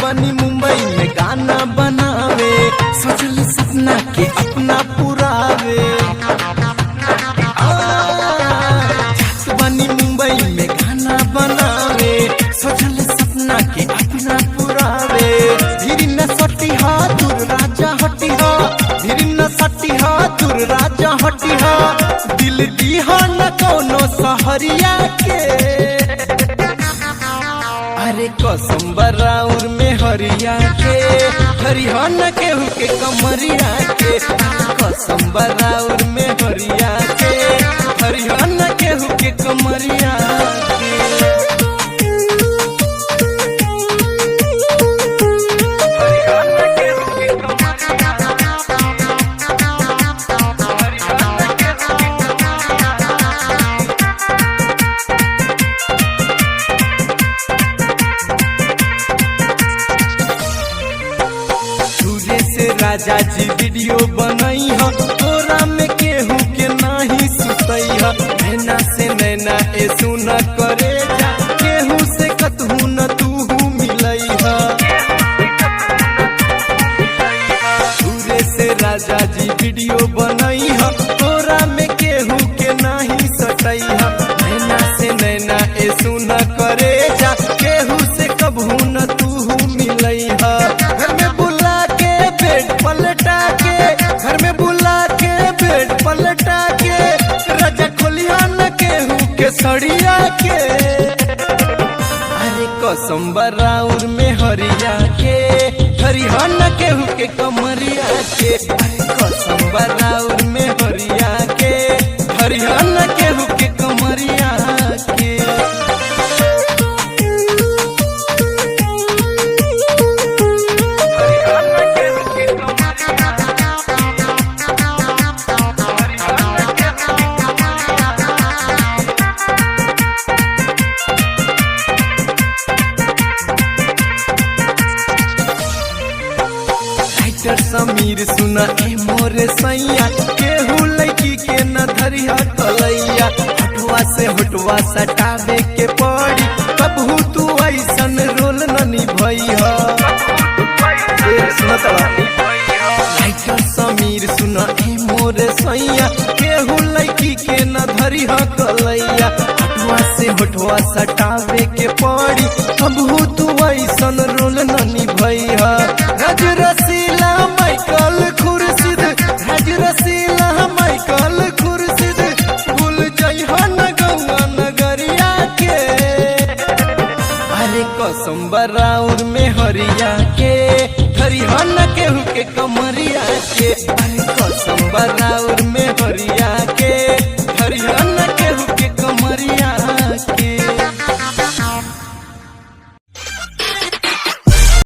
बनी मुंबई में गाना बनावे, सोचल सपना के अपना पुरावे। बनी मुंबई में गाना बनावे, सोचल सपना के अपना पुरावे। धीरे न सटी हा दूर राजा हटी हा, धीरे न सटी हा दूर राजा हटी हा। दिल दी हा न कोनो सहरिया के, अरे कसम बराउर में हरिया के, हरिहन केहू के कमरिया के। कसम बराउर में हरिया के, हरिहन केहू के कमरिया के। राजा जी वीडियो बनई ह, तोरा में केहू के नाही सुतई ह। नैना से नैना ए सुन करे जा, केहू से कतहू न तूहू मिलई ह। दूरे से राजा जी वीडियो बनई ह, तोरा में केहू के नाही सटई ह। नैना से नैना ए सुन करे जा, केहू से कबहू न तूहू मिलई ह। घर में बुला के बेड पलटा के, घर में बुला के बेड पलटा के। राजा खोलिया न केहू के सड़िया के, अरे कसम बराउर में हरिया के, हरिहन केहू के कमरिया के। अरे कसम बराउर में हरिया के, हरिहन केहू के कमरिया के। समीर सुना ए मोरे सैया, केहू लड़की के न धरिया कलैया। हटवा से हटवा सटावे के पड़ी, कबहू तू ऐसन रोल न निभई ह। समीर सुना ए मोरे सैया, केहू लड़की के न धरिया कलैया। हटवा से हटवा सटावे के पड़ी, कबहू तू ऐसन रोल न निभई ह। राज रसीला माइकल खुर्शीद, राज रसीला माइकल खुर्शीद। भूल जइहा न गौआ नगरिया के, अरे कसम बराउर में हरिया के, हरिहन केहू के कमरिया के। अरे कसम बराउर में हरिया